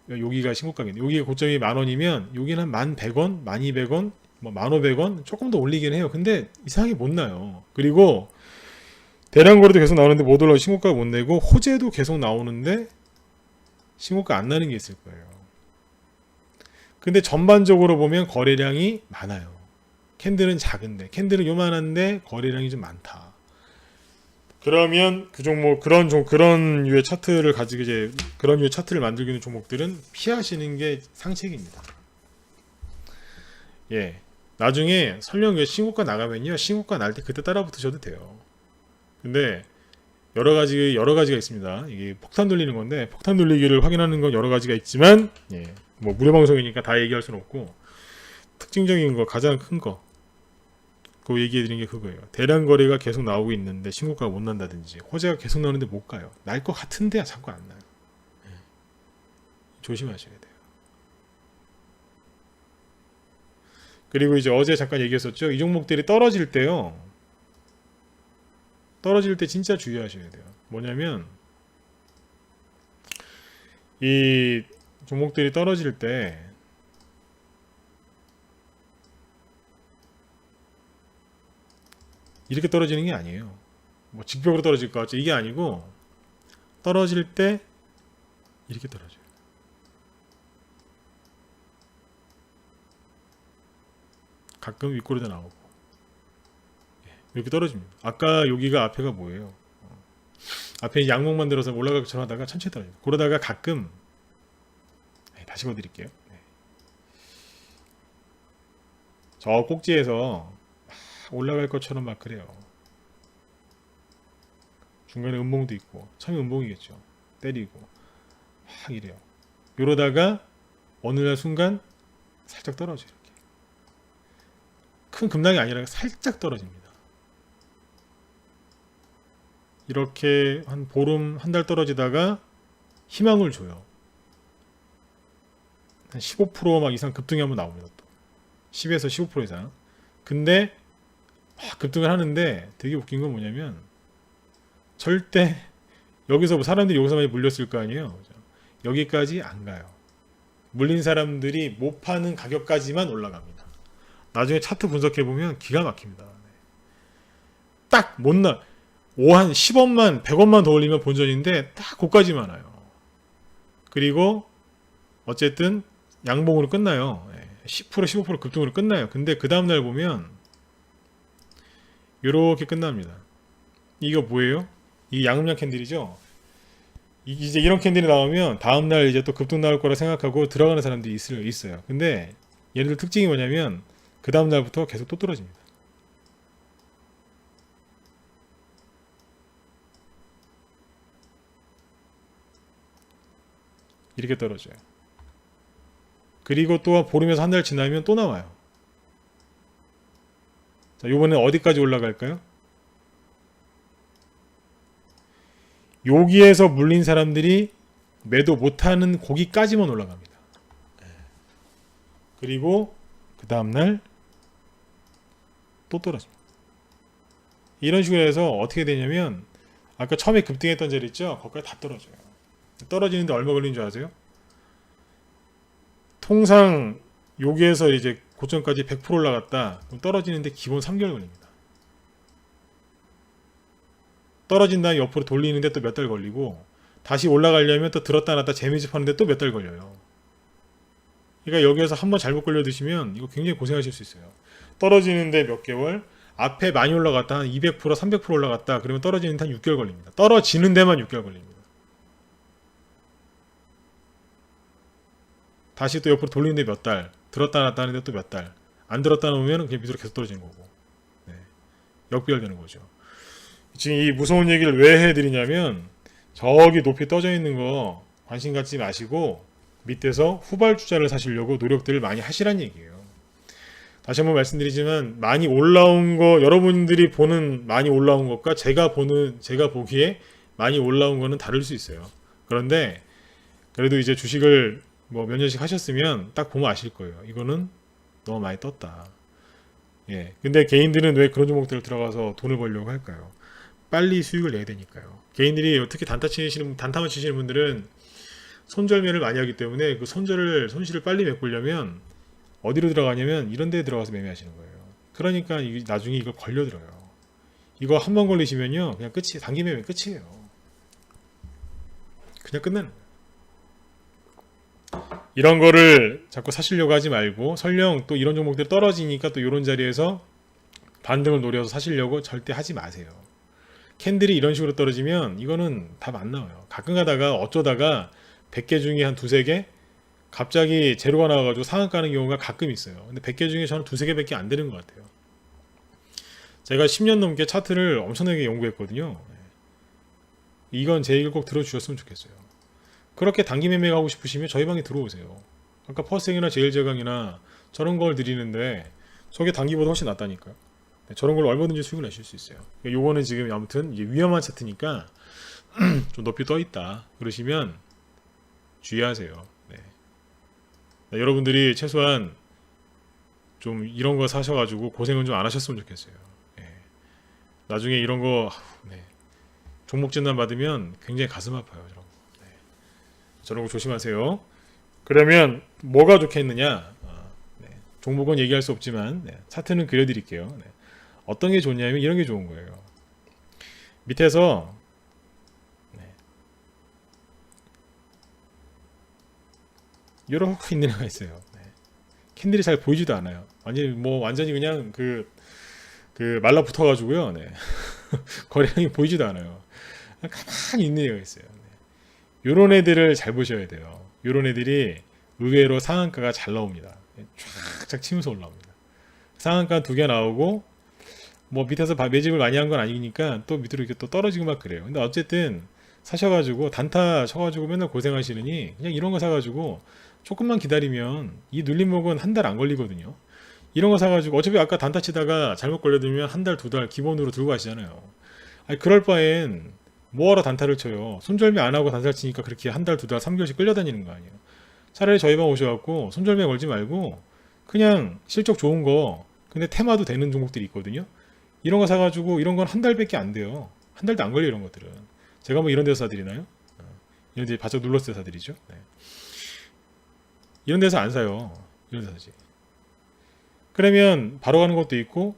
여기가 신고가겠네. 여기가 고점이 10,000원이면 여기는 한 1,100원, 1,200원, 1,500원 조금 더 올리긴 해요. 근데 이상하게 못 나요. 그리고 대량 거래도 계속 나오는데 못 올라오고 신고가가 못 내고 호재도 계속 나오는데 신고가 안 나는 게 있을 거예요. 근데 전반적으로 보면 거래량이 많아요. 캔들은 작은데 캔들은 요만한데 거래량이 좀 많다. 그러면 그 종목 그런 유의 차트를 가지고 이제 그런 유의 차트를 만들고 있는 종목들은 피하시는 게 상책입니다. 예. 나중에 설령 신고가 나가면요. 신고가 날 때 그때 따라 붙으셔도 돼요. 근데 여러 가지가 있습니다. 이게 폭탄 돌리는 건데 폭탄 돌리기를 확인하는 건 여러 가지가 있지만 예. 뭐 무료 방송이니까 다 얘기할 수는 없고 특징적인 거 가장 큰 거 그거 얘기해 드리는 게 그거예요. 대량 거래가 계속 나오고 있는데 신고가가 못 난다든지 호재가 계속 나오는데 못 가요. 날 것 같은데 자꾸 안 나요. 예. 조심하셔야 돼요. 그리고 이제 어제 잠깐 얘기했었죠. 이 종목들이 떨어질 때요. 떨어질 때 진짜 주의하셔야 돼요. 뭐냐면 이 종목들이 떨어질 때 이렇게 떨어지는 게 아니에요. 뭐 직벽으로 떨어질 것 같죠. 이게 아니고 떨어질 때 이렇게 떨어져요. 가끔 윗꼬리도 나오고 이렇게 떨어집니다. 아까 여기가 앞에가 뭐예요? 앞에 양목 만들어서 올라가기 전하다가 천천히 떨어집니다. 그러다가 가끔 다시 보여드릴게요. 저 꼭지에서 올라갈 것처럼 막 그래요. 중간에 음봉도 있고 처음에 음봉이겠죠. 때리고 막 이래요. 이러다가 어느 날 순간 살짝 떨어져요. 이렇게. 큰 급락이 아니라 살짝 떨어집니다. 이렇게 한 보름 한 달 떨어지다가 희망을 줘요. 한 15% 막 이상 급등이 한번 나옵니다. 또 10에서 15% 이상. 근데 급등을 하는데 되게 웃긴 건 뭐냐면 절대 여기서 사람들이 여기서 많이 물렸을 거 아니에요. 여기까지 안 가요. 물린 사람들이 못 파는 가격까지만 올라갑니다. 나중에 차트 분석해 보면 기가 막힙니다. 딱 못나 한 10원만 100원만 더 올리면 본전인데 딱 거기까지만 와요. 그리고 어쨌든 양봉으로 끝나요. 10% 15% 급등으로 끝나요. 근데 그 다음날 보면 이렇게 끝납니다. 이거 뭐예요? 이 양음양 캔들이죠. 이제 이런 캔들이 나오면 다음날 이제 또 급등 나올 거라 생각하고 들어가는 사람들이 있어요. 근데 얘네들 특징이 뭐냐면 그 다음날부터 계속 또 떨어집니다. 이렇게 떨어져요. 그리고 또 보름에서 한 달 지나면 또 나와요. 자, 이번엔 어디까지 올라갈까요? 여기에서 물린 사람들이 매도 못하는 고기까지만 올라갑니다. 그리고 그 다음날 또 떨어집니다. 이런 식으로 해서 어떻게 되냐면 아까 처음에 급등했던 자리 있죠? 거기까지 다 떨어져요. 떨어지는데 얼마 걸리는 줄 아세요? 통상 여기에서 이제 고점까지 100% 올라갔다. 그럼 떨어지는데 기본 3개월 걸립니다. 떨어진 다음에 옆으로 돌리는데 또 몇 달 걸리고 다시 올라가려면 또 들었다 놨다 재매집하는데 또 몇 달 걸려요. 그러니까 여기에서 한번 잘못 걸려 드시면 이거 굉장히 고생하실 수 있어요. 떨어지는데 몇 개월, 앞에 많이 올라갔다 한 200%, 300% 올라갔다 그러면 떨어지는데 한 6개월 걸립니다. 떨어지는 데만 6개월 걸립니다. 다시 또 옆으로 돌리는데 몇 달, 들었다 놨다 하는데 또 몇 달, 안 들었다 놓으면 그냥 밑으로 계속 떨어지는 거고 역비열되는 거죠. 지금 이 무서운 얘기를 왜 해드리냐면 저기 높이 떠져 있는 거 관심 갖지 마시고 밑에서 후발주자를 사시려고 노력들을 많이 하시란 얘기예요. 다시 한번 말씀드리지만 많이 올라온 거 여러분들이 보는 많이 올라온 것과 제가 보기에 많이 올라온 거는 다를 수 있어요. 그런데 그래도 이제 주식을 뭐 몇 년씩 하셨으면 딱 보면 아실 거예요. 이거는 너무 많이 떴다. 근데 개인들은 왜 그런 종목들을 들어가서 돈을 벌려고 할까요? 빨리 수익을 내야 되니까요. 개인들이 특히 단타만 치시는 분들은 손절매를 많이 하기 때문에 그 손실을 빨리 메꾸려면 어디로 들어가냐면 이런 데에 들어가서 매매하시는 거예요. 그러니까 나중에 이거 걸려들어요. 이거 한 번 걸리시면요 그냥 끝이 단기 매매 끝이에요. 그냥 끝나는 거예요. 이런 거를 자꾸 사시려고 하지 말고 설령 또 이런 종목들이 떨어지니까 또 이런 자리에서 반등을 노려서 사시려고 절대 하지 마세요. 캔들이 이런 식으로 떨어지면 이거는 답 안 나와요. 가끔 가다가 어쩌다가 100개 중에 한 두세 개 갑자기 제로가 나와가지고 상한 가는 경우가 가끔 있어요. 근데 100개 중에 저는 두세 개밖에 안 되는 것 같아요. 제가 10년 넘게 차트를 엄청나게 연구했거든요. 이건 제 얘기를 꼭 들어주셨으면 좋겠어요. 그렇게 단기 매매가 하고 싶으시면 저희 방에 들어오세요. 아까 퍼스행이나 제일제강이나 저런 걸 드리는데 저게 단기보다 훨씬 낫다니까요. 저런 걸로 얼마든지 수익을 내실 수 있어요. 요거는 지금 아무튼 이제 위험한 차트니까 좀 높이 떠 있다 그러시면 주의하세요. 네, 여러분들이 최소한 좀 이런 거 사셔가지고 고생은 좀 안 하셨으면 좋겠어요. 나중에 이런 거 종목 진단 받으면 굉장히 가슴 아파요. 저런 거 조심하세요. 그러면 뭐가 좋겠느냐? 종목은 얘기할 수 없지만 차트는 그려드릴게요. 어떤 게 좋냐면 이런 게 좋은 거예요. 밑에서 이렇게 있는 애가 있어요. 캔들이 잘 보이지도 않아요. 완전히 그냥 그 말라붙어가지고요. 거래량이 보이지도 않아요. 가만히 있는 애가 있어요. 요런 애들을 잘 보셔야 돼요. 요런 애들이 의외로 상한가가 잘 나옵니다. 쫙쫙 치면서 올라옵니다. 상한가 2개 나오고 뭐 밑에서 매집을 많이 한 건 아니니까 또 밑으로 이렇게 또 떨어지고 막 그래요. 근데 어쨌든 사셔가지고 단타 쳐가지고 맨날 고생하시느니 그냥 이런 거 사가지고 조금만 기다리면 이 눌림목은 한 달 안 걸리거든요. 이런 거 사가지고 어차피 아까 단타 치다가 잘못 걸려들면 한 달, 2달 기본으로 들고 가시잖아요. 아니 그럴 바엔 뭐하러 단타를 쳐요. 손절매 안 하고 단타를 치니까 그렇게 한 달, 2달, 3개월씩 끌려다니는 거 아니에요. 차라리 저희 방 오셔갖고 손절매 걸지 말고 그냥 실적 좋은 거 근데 테마도 되는 종목들이 있거든요. 이런 거 사가지고 이런 건 한 달밖에 안 돼요. 한 달도 안 걸려요. 이런 것들은. 제가 뭐 이런 데서 사드리나요? 이런 데 바짝 눌렀을 때 사드리죠. 이런 데서 안 사요. 이런 데서 사지. 그러면 바로 가는 것도 있고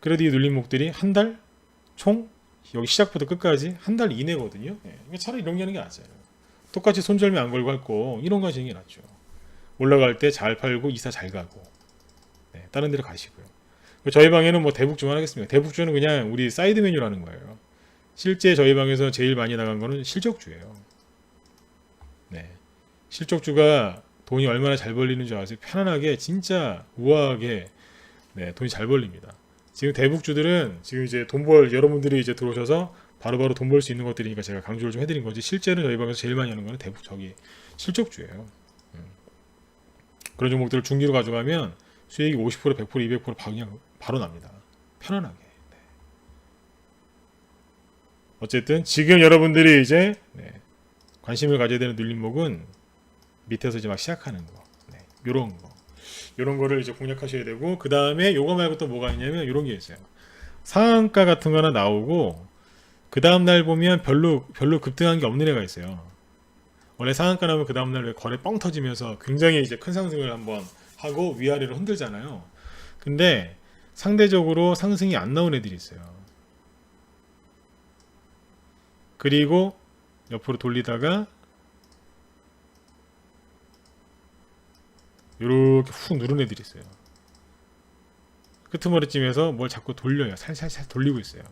그래도 이 눌림목들이 한 달 총 여기 시작부터 끝까지 한 달 이내거든요. 차라리 이런 게 하는 게 낫잖아요. 똑같이 손절매 안 걸고 할 거 이런 거 하시는 게 낫죠. 올라갈 때 잘 팔고 이사 잘 가고 다른 데로 가시고요. 저희 방에는 뭐 대북주만 하겠습니다. 대북주는 그냥 우리 사이드 메뉴라는 거예요. 실제 저희 방에서 제일 많이 나간 거는 실적주예요. 실적주가 돈이 얼마나 잘 벌리는 줄 아세요? 편안하게 진짜 우아하게 돈이 잘 벌립니다. 지금 대북주들은 지금 이제 여러분들이 이제 들어오셔서 바로바로 돈 벌 수 있는 것들이니까 제가 강조를 좀 해드린 거지 실제는 저희 방에서 제일 많이 하는 거는 실적주예요. 그런 종목들을 중기로 가져가면 수익이 50%, 100%, 200% 그냥 바로 납니다. 편안하게. 어쨌든 지금 여러분들이 이제 관심을 가져야 되는 눌림목은 밑에서 이제 막 시작하는 거, 요런 거를 이제 공략하셔야 되고 그 다음에 요거 말고 또 뭐가 있냐면 요런 게 있어요. 상한가 같은 거 하나 나오고 그 다음날 보면 별로 급등한 게 없는 애가 있어요. 원래 상한가 나오면 그 다음날 거래 뻥 터지면서 굉장히 이제 큰 상승을 한번 하고 위아래로 흔들잖아요. 근데 상대적으로 상승이 안 나온 애들이 있어요. 그리고 옆으로 돌리다가 요렇게 훅 누른 애들이 있어요. 끄트머리쯤에서 뭘 자꾸 돌려요. 살살살 돌리고 있어요.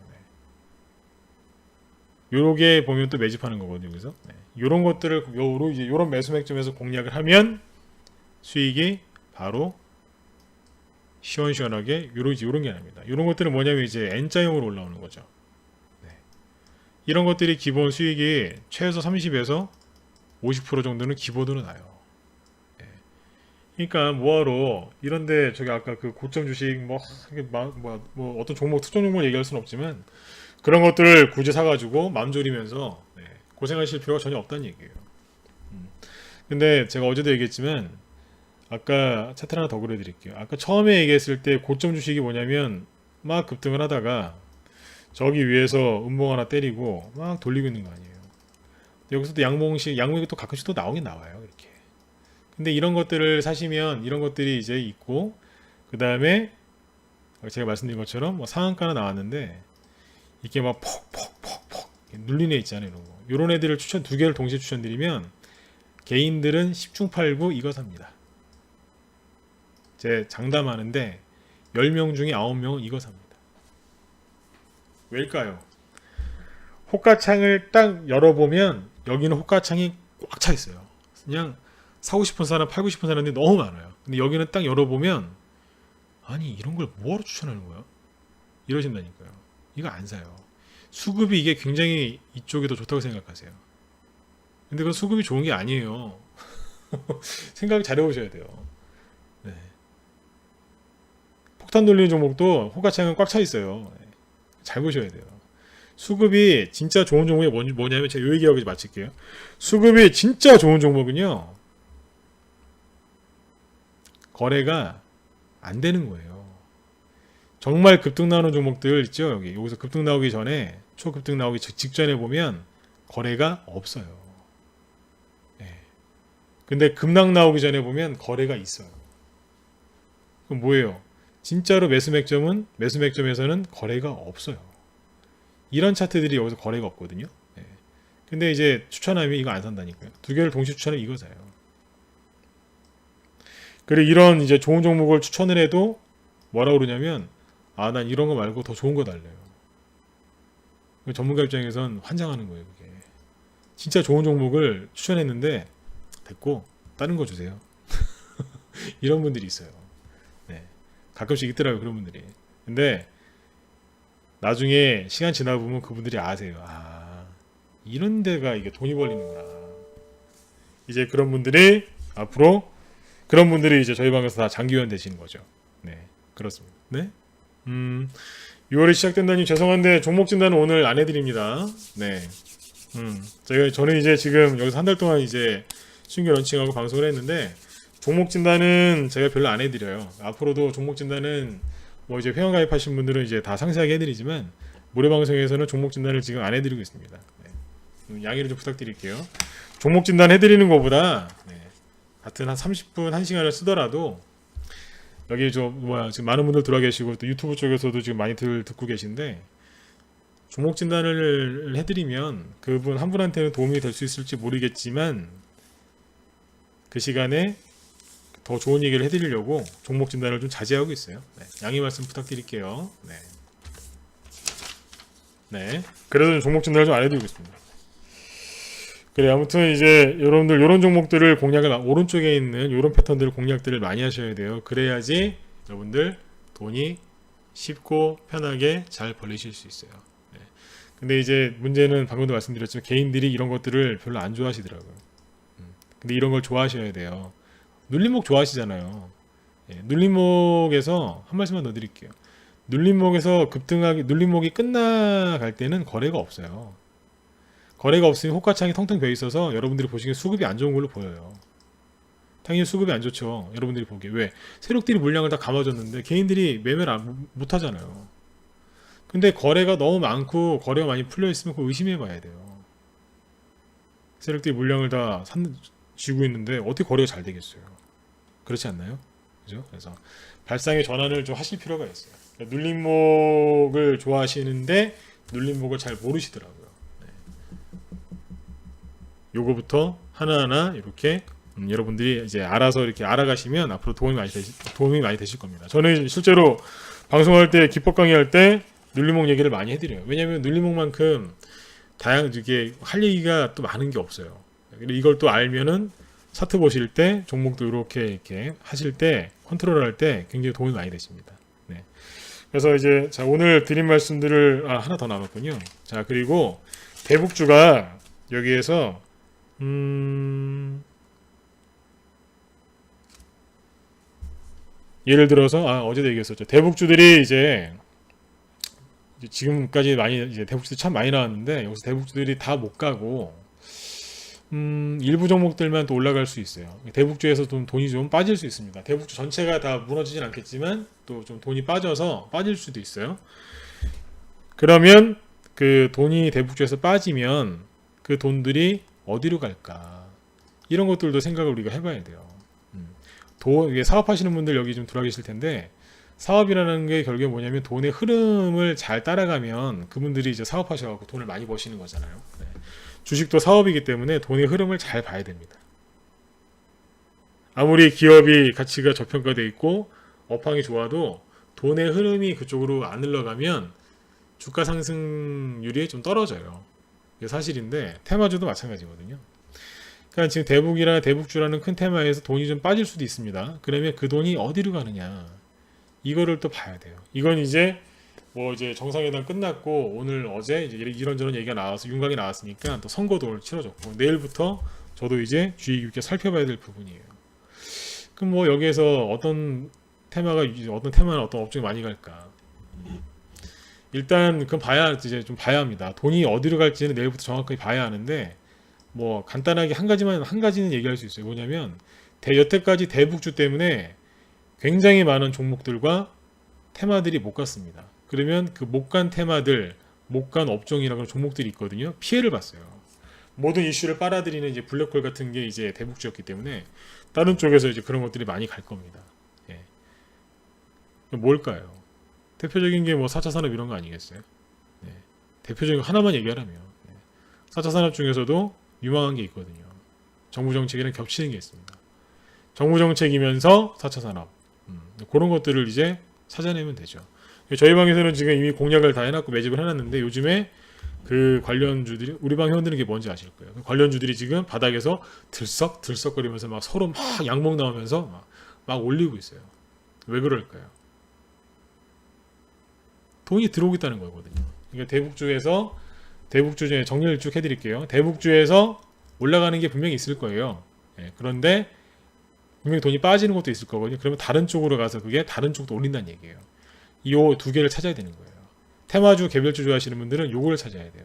요렇게 보면 또 매집하는 거거든요. 그래서 요런 것들을 요런 매수 맥점에서 공략을 하면 수익이 바로 시원시원하게 요런 게 아닙니다. 요런 것들은 뭐냐면 이제 N자형으로 올라오는 거죠. 이런 것들이 기본 수익이 최소 30에서 50% 정도는 기본으로 나요. 그러니까 뭐하러 이런데 저기 아까 그 고점 주식 뭐 어떤 종목 특정 종목 얘기할 수는 없지만 그런 것들을 굳이 사가지고 마음 졸이면서 고생하실 필요가 전혀 없다는 얘기예요. 근데 제가 어제도 얘기했지만 아까 차트 하나 더 그려드릴게요. 아까 처음에 얘기했을 때 고점 주식이 뭐냐면 막 급등을 하다가 저기 위에서 음봉 하나 때리고 막 돌리고 있는 거 아니에요. 여기서 또 양봉이 또 가끔씩 또 나오긴 나와요. 이렇게. 근데 이런 것들을 사시면 이런 것들이 이제 있고 그 다음에 제가 말씀드린 것처럼 뭐 상한가는 나왔는데 이게 막 퍽퍽퍽퍽 눌리는 애 있잖아요. 이런 거. 요런 애들을 두 개를 동시에 추천드리면 개인들은 10중 8구 이거 삽니다. 제 장담하는데 10명 중에 9명은 이거 삽니다. 왜일까요? 호가창을 딱 열어보면 여기는 호가창이 꽉 차 있어요. 그냥 사고 싶은 사람, 팔고 싶은 사람들이 너무 많아요. 근데 여기는 딱 열어보면 아니 이런 걸 뭐하러 추천하는 거야? 이러신다니까요. 이거 안 사요. 수급이 이게 굉장히 이쪽이 더 좋다고 생각하세요. 근데 그 수급이 좋은 게 아니에요. 생각 잘 해보셔야 돼요. 네. 폭탄 돌리는 종목도 호가창은 꽉 차 있어요. 네. 잘 보셔야 돼요. 수급이 진짜 좋은 종목이 뭐냐면 제가 이 얘기하고 이제 마칠게요. 수급이 진짜 좋은 종목은요. 거래가 안 되는 거예요. 정말 급등 나오는 종목들 있죠. 여기서 급등 나오기 전에 초급등 나오기 직전에 보면 거래가 없어요. 네. 근데 급락 나오기 전에 보면 거래가 있어요. 그럼 뭐예요? 진짜로 매수 맥점에서는 거래가 없어요. 이런 차트들이 여기서 거래가 없거든요. 네. 근데 이제 추천하면 이거 안 산다니까요. 두 개를 동시에 추천하면 이거 사요. 그리고 이런 이제 좋은 종목을 추천을 해도 뭐라고 그러냐면 아, 난 이런 거 말고 더 좋은 거 달래요. 전문가 입장에선 환장하는 거예요, 그게. 진짜 좋은 종목을 추천했는데 됐고 다른 거 주세요. 이런 분들이 있어요. 네. 가끔씩 있더라고요, 그런 분들이. 근데 나중에 시간 지나 보면 그분들이 아세요. 아, 이런 데가 이게 돈이 벌리는구나. 이제 그런 분들이 앞으로 그런 분들이 이제 저희 방에서 다 장기회원 되시는 거죠. 네, 그렇습니다. 네. 6월이 시작된다니 죄송한데 종목 진단은 오늘 안 해드립니다. 네. 저는 이제 지금 여기서 한 달 동안 이제 신규 런칭하고 방송을 했는데 종목 진단은 제가 별로 안 해드려요. 앞으로도 종목 진단은 뭐 이제 회원 가입하신 분들은 이제 다 상세하게 해드리지만 무료 방송에서는 종목 진단을 지금 안 해드리고 있습니다. 네. 양해를 좀 부탁드릴게요. 종목 진단 해드리는 것보다 네. 같은 한 30분, 1시간을 쓰더라도 여기 지금 많은 분들 들어와 계시고 또 유튜브 쪽에서도 지금 많이 듣고 계신데 종목 진단을 해드리면 그분 한 분한테는 도움이 될 수 있을지 모르겠지만 그 시간에 더 좋은 얘기를 해드리려고 종목 진단을 좀 자제하고 있어요. 네, 양해 말씀 부탁드릴게요. 네. 네. 그래서 종목 진단을 좀 안 해드리고 있습니다. 그래, 아무튼 이제 여러분들 이런 종목들을 공략을 오른쪽에 있는 이런 패턴들 공략들을 많이 하셔야 돼요. 그래야지 여러분들 돈이 쉽고 편하게 잘 벌리실 수 있어요. 네. 근데 이제 문제는 방금도 말씀드렸지만 개인들이 이런 것들을 별로 안 좋아하시더라고요. 근데 이런 걸 좋아하셔야 돼요. 눌림목 좋아하시잖아요. 예, 눌림목에서 한 말씀만 더 드릴게요. 눌림목에서 눌림목이 끝나갈 때는 거래가 없어요. 거래가 없으면 호가창이 텅텅 비어 있어서 여러분들이 보시기에 수급이 안 좋은 걸로 보여요. 당연히 수급이 안 좋죠. 여러분들이 보기에. 왜? 세력들이 물량을 다 감아줬는데 개인들이 매매를 못 하잖아요. 근데 거래가 너무 많고 거래가 많이 풀려 있으면 그거 의심해 봐야 돼요. 세력들이 물량을 다 쥐고 있는데 어떻게 거래가 잘 되겠어요? 그렇지 않나요? 그죠? 그래서 발상의 전환을 좀 하실 필요가 있어요. 눌림목을 좋아하시는데 눌림목을 잘 모르시더라고요. 요거부터 하나하나 이렇게 여러분들이 이제 알아서 이렇게 알아가시면 앞으로 도움이 많이 되실 겁니다. 저는 실제로 방송할 때 기법 강의할 때 눌림목 얘기를 많이 해드려요. 왜냐하면 눌림목만큼 이게 할 얘기가 또 많은 게 없어요. 이걸 또 알면은 차트 보실 때 종목도 이렇게 하실 때 컨트롤할 때 굉장히 도움이 많이 되십니다. 네. 그래서 이제 자 오늘 드린 말씀들을 하나 더 남았군요. 자 그리고 대북주가 여기에서 예를 들어서 어제도 얘기했었죠. 대북주들이 이제 지금까지 많이 이제 대북주들이 참 많이 나왔는데 여기서 대북주들이 다 못 가고 일부 종목들만 또 올라갈 수 있어요. 대북주에서 좀 돈이 좀 빠질 수 있습니다. 대북주 전체가 다 무너지진 않겠지만 또 좀 돈이 빠져서 빠질 수도 있어요. 그러면 그 돈이 대북주에서 빠지면 그 돈들이 어디로 갈까? 이런 것들도 생각을 우리가 해봐야 돼요. 이게 사업하시는 분들 여기 좀 들어와 계실 텐데 사업이라는 게 결국에 뭐냐면 돈의 흐름을 잘 따라가면 그분들이 이제 사업하셔서 돈을 많이 버시는 거잖아요. 네. 주식도 사업이기 때문에 돈의 흐름을 잘 봐야 됩니다. 아무리 기업이 가치가 저평가되어 있고 업황이 좋아도 돈의 흐름이 그쪽으로 안 흘러가면 주가 상승률이 좀 떨어져요. 이게 사실인데 테마주도 마찬가지거든요. 그러니까 지금 대북이나 대북주라는 큰 테마에서 돈이 좀 빠질 수도 있습니다. 그러면 그 돈이 어디로 가느냐 이거를 또 봐야 돼요. 이건 이제 뭐 이제 정상회담 끝났고 오늘 어제 이제 이런저런 얘기가 나와서 윤곽이 나왔으니까 또 선거도 오늘 치러졌고 내일부터 저도 이제 주의 깊게 살펴봐야 될 부분이에요. 그럼 뭐 여기에서 어떤 테마는 어떤 업종이 많이 갈까? 일단 그건 봐야 이제 좀 봐야 합니다. 돈이 어디로 갈지는 내일부터 정확하게 봐야 하는데 뭐 간단하게 한 가지는 얘기할 수 있어요. 뭐냐면 여태까지 대북주 때문에 굉장히 많은 종목들과 테마들이 못 갔습니다. 그러면 그 못 간 테마들, 못 간 업종이라고 하는 종목들이 있거든요. 피해를 봤어요. 모든 이슈를 빨아들이는 이제 블랙홀 같은 게 이제 대북주였기 때문에 다른 쪽에서 이제 그런 것들이 많이 갈 겁니다. 예. 뭘까요? 대표적인 게 뭐 4차 산업 이런 거 아니겠어요? 네. 대표적인 거 하나만 얘기하라면 4차 산업 중에서도 유망한 게 있거든요. 정부 정책이랑 겹치는 게 있습니다. 정부 정책이면서 4차 산업 그런 것들을 이제 찾아내면 되죠. 저희 방에서는 지금 이미 공략을 다 해놨고 매집을 해놨는데 요즘에 그 관련주들이 우리 방 회원들은 이게 뭔지 아실 거예요. 관련주들이 지금 바닥에서 들썩거리면서 막 서로 막 양목 나오면서 막 올리고 있어요. 왜 그럴까요? 돈이 들어오고 있다는 거거든요. 그러니까 대북주 중에 정리를 쭉 해드릴게요. 대북주에서 올라가는 게 분명히 있을 거예요. 예, 그런데 분명히 돈이 빠지는 것도 있을 거거든요. 그러면 다른 쪽으로 가서 그게 다른 쪽도 올린다는 얘기예요. 이 두 개를 찾아야 되는 거예요. 테마주, 개별주 좋아하시는 분들은 요거를 찾아야 돼요.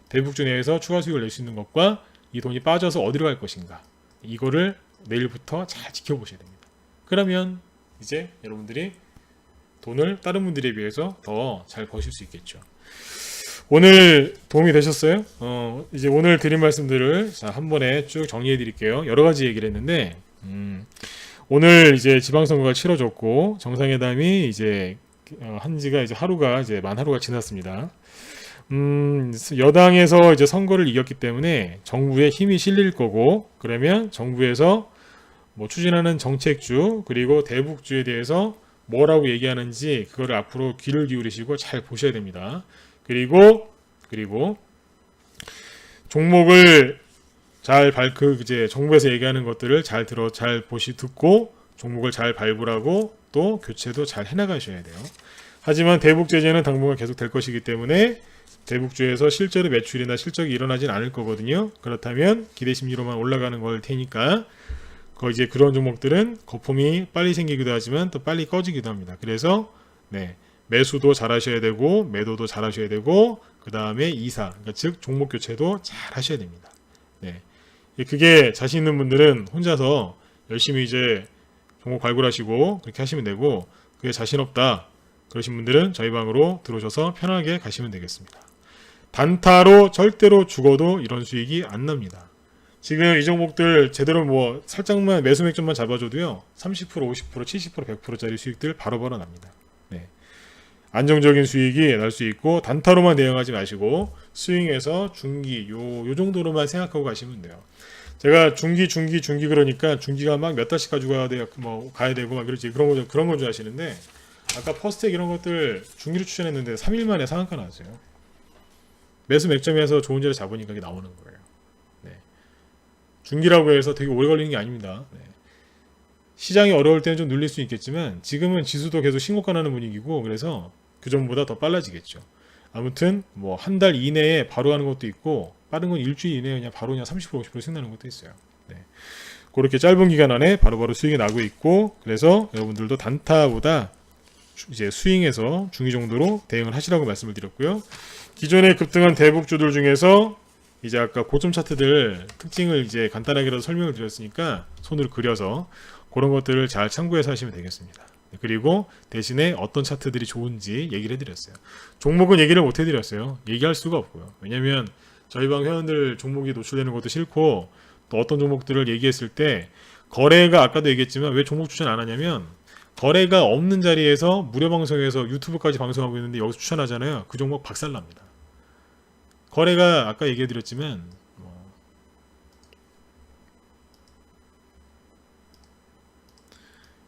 대북주 내에서 추가 수익을 낼 수 있는 것과 이 돈이 빠져서 어디로 갈 것인가. 이거를 내일부터 잘 지켜보셔야 됩니다. 그러면 이제 여러분들이 돈을 다른 분들에 비해서 더 잘 버실 수 있겠죠. 오늘 도움이 되셨어요? 이제 오늘 드린 말씀들을 한 번에 쭉 정리해 드릴게요. 여러 가지 얘기를 했는데, 오늘 이제 지방선거가 치러졌고, 정상회담이 이제, 한 지가 이제 만 하루가 지났습니다. 여당에서 이제 선거를 이겼기 때문에 정부에 힘이 실릴 거고, 그러면 정부에서 뭐 추진하는 정책주, 그리고 대북주에 대해서 뭐라고 얘기하는지, 그거를 앞으로 귀를 기울이시고 잘 보셔야 됩니다. 그리고 종목을 이제 정부에서 얘기하는 것들을 잘 듣고 종목을 잘 발굴하고 또 교체도 잘 해나가셔야 돼요. 하지만 대북 제재는 당분간 계속 될 것이기 때문에 대북주에서 실제로 매출이나 실적이 일어나진 않을 거거든요. 그렇다면 기대 심리로만 올라가는 걸 테니까 이제 그런 종목들은 거품이 빨리 생기기도 하지만 또 빨리 꺼지기도 합니다. 그래서 매수도 잘 하셔야 되고 매도도 잘 하셔야 되고 그 다음에 그러니까 즉 종목 교체도 잘 하셔야 됩니다. 그게 자신 있는 분들은 혼자서 열심히 이제 종목 발굴하시고 그렇게 하시면 되고, 그게 자신 없다 그러신 분들은 저희 방으로 들어오셔서 편하게 가시면 되겠습니다. 단타로 절대로 죽어도 이런 수익이 안 납니다. 지금 이 종목들 제대로 뭐 살짝만 매수 맥점만 잡아줘도요 30%, 50%, 70%, 100%짜리 수익들 바로바로 납니다. 안정적인 수익이 날 수 있고 단타로만 대응하지 마시고 스윙에서 중기 요 정도로만 생각하고 가시면 돼요. 제가 중기 그러니까 중기가 막 몇 달씩 가지고 가야 되고 막 그렇지 그런 건 줄 아시는데, 아까 퍼스텍 이런 것들 중기로 추천했는데 3일 만에 상한가 나왔어요. 매수 맥점에서 좋은 자리 잡으니까 이게 나오는 거예요. 중기라고 해서 되게 오래 걸리는 게 아닙니다. 시장이 어려울 때는 좀 눌릴 수 있겠지만 지금은 지수도 계속 신고가 나는 분위기고 그래서 그전보다 더 빨라지겠죠. 아무튼 뭐 한 달 이내에 바로 하는 것도 있고 빠른 건 일주일 이내에 바로 30% 50% 수익 나는 것도 있어요. 그렇게 짧은 기간 안에 바로바로 수익이 나고 있고, 그래서 여러분들도 단타보다 이제 스윙에서 중위 정도로 대응을 하시라고 말씀을 드렸고요. 기존에 급등한 대북주들 중에서 이제 아까 고점 차트들 특징을 이제 간단하게라도 설명을 드렸으니까 손으로 그려서 그런 것들을 잘 참고해서 하시면 되겠습니다. 그리고 대신에 어떤 차트들이 좋은지 얘기를 해드렸어요. 종목은 얘기를 못 해드렸어요. 얘기할 수가 없고요. 왜냐면 저희 방 회원들 종목이 노출되는 것도 싫고, 또 어떤 종목들을 얘기했을 때 거래가 아까도 얘기했지만 왜 종목 추천 안 하냐면, 거래가 없는 자리에서 무료 방송에서 유튜브까지 방송하고 있는데 여기서 추천하잖아요. 그 종목 박살납니다. 거래가 아까 얘기해드렸지만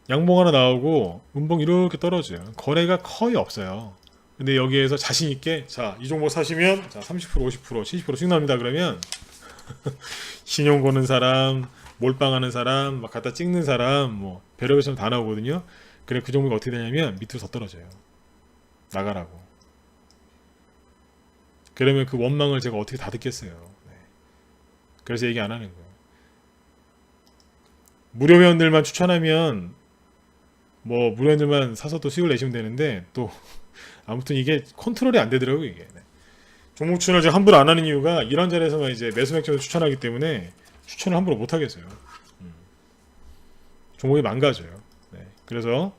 양봉 하나 나오고 음봉 이렇게 떨어져요. 거래가 거의 없어요. 근데 여기에서 자신 있게 자, 이 종목 사시면 자, 30%, 50%, 70%씩 나옵니다. 그러면 신용 거는 사람, 몰빵하는 사람, 막 갖다 찍는 사람, 뭐 별의별 사람 다 나오거든요. 그래 그 종목이 어떻게 되냐면 밑으로 더 떨어져요. 나가라고. 그러면 그 원망을 제가 어떻게 다 듣겠어요. 네. 그래서 얘기 안 하는 거예요. 무료 회원들만 추천하면 뭐 무료 회원들만 사서 또 수익을 내시면 되는데 또 아무튼 이게 컨트롤이 안 되더라고요. 이게. 네. 종목 추천을 제가 함부로 안 하는 이유가 이런 자리에서만 이제 매수 맥주를 추천하기 때문에 추천을 함부로 못 하겠어요. 종목이 망가져요. 네. 그래서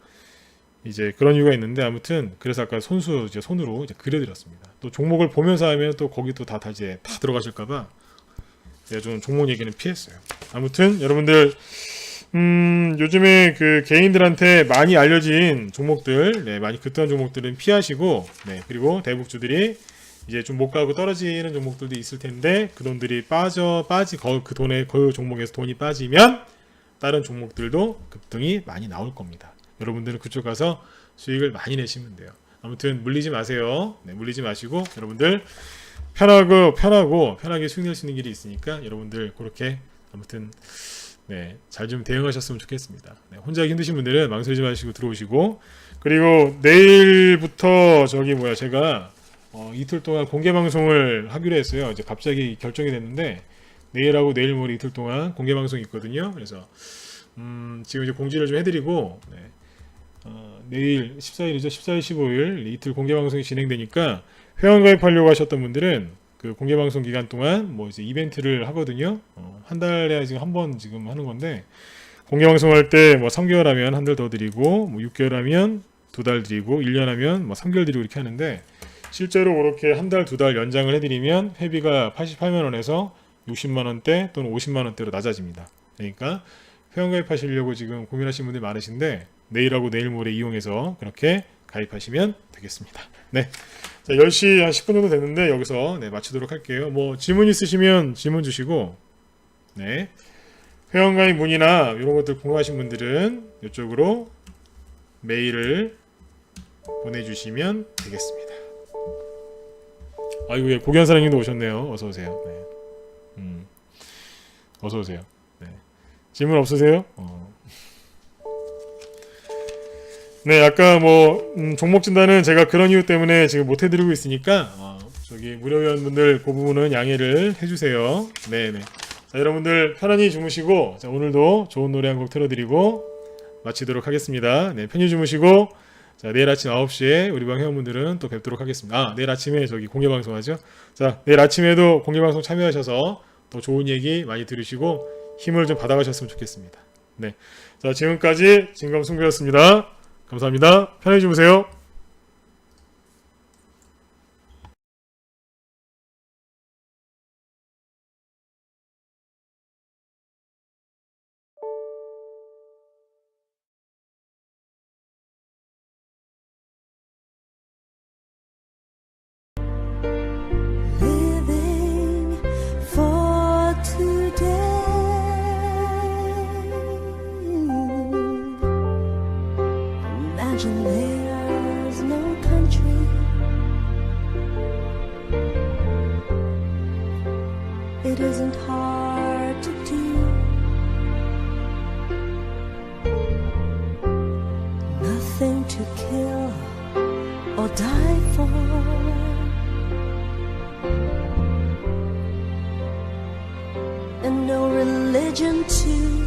이제 그런 이유가 있는데 아무튼 그래서 아까 손수 이제 손으로 이제 그려드렸습니다. 또 종목을 보면서 하면 또 거기 또 다 이제 다 들어가실까봐 제가 좀 종목 얘기는 피했어요. 아무튼 여러분들 요즘에 그 개인들한테 많이 알려진 종목들, 네, 많이 급등한 종목들은 피하시고, 네, 그리고 대북주들이 이제 좀 못 가고 떨어지는 종목들도 있을 텐데 그 돈들이 그 돈에 그 종목에서 돈이 빠지면 다른 종목들도 급등이 많이 나올 겁니다. 여러분들은 그쪽 가서 수익을 많이 내시면 돼요. 아무튼 물리지 마세요. 네, 물리지 마시고 여러분들 편하게 수익 낼 수 있는 길이 있으니까 여러분들 그렇게 아무튼 네, 잘 좀 대응하셨으면 좋겠습니다. 네, 혼자 힘드신 분들은 망설이지 마시고 들어오시고 그리고 내일부터 제가 이틀 동안 공개 방송을 하기로 했어요. 이제 갑자기 결정이 됐는데 내일하고 내일 모레 이틀 동안 공개 방송이 있거든요. 그래서 지금 이제 공지를 좀 해드리고 네, 내일 14일이죠. 14일, 15일 이틀 공개 방송이 진행되니까 회원 가입하려고 하셨던 분들은 그 공개 방송 기간 동안 뭐 이제 이벤트를 하거든요. 한 달에 지금 한 번 지금 하는 건데 공개 방송할 때 뭐 3개월 하면 한 달 더 드리고 뭐 6개월 하면 2달 드리고 1년 하면 뭐 3개월 드리고 이렇게 하는데 실제로 그렇게 한 달, 2달 연장을 해드리면 회비가 88만 원에서 60만 원대 또는 50만 원대로 낮아집니다. 그러니까 회원 가입하시려고 지금 고민하시는 분들이 많으신데 내일하고 내일 모레 이용해서 그렇게 가입하시면 되겠습니다. 네. 자, 10시 한 10분 정도 됐는데 여기서 네, 마치도록 할게요. 뭐 질문 있으시면 질문 주시고 네. 회원 가입 문의나 이런 것들 궁금하신 분들은 이쪽으로 메일을 보내주시면 되겠습니다. 아이고, 예, 고견 사장님도 오셨네요. 어서 오세요. 네. 어서 오세요. 네. 질문 없으세요? 네, 아까 뭐 종목 진단은 제가 그런 이유 때문에 지금 못 해드리고 있으니까 무료 회원분들 그 부분은 양해를 해주세요. 네네. 자, 여러분들 편안히 주무시고 자, 오늘도 좋은 노래 한 곡 틀어드리고 마치도록 하겠습니다. 네, 편히 주무시고 자, 내일 아침 9시에 우리 방 회원분들은 또 뵙도록 하겠습니다. 내일 아침에 공개 방송 하죠. 자, 내일 아침에도 공개 방송 참여하셔서 또 좋은 얘기 많이 들으시고 힘을 좀 받아가셨으면 좋겠습니다. 네, 자, 지금까지 진검승부였습니다. 감사합니다. 편히 주무세요. Living for today. Imagine there's no country. It isn't hard to do. Nothing to kill or die for. And no religion to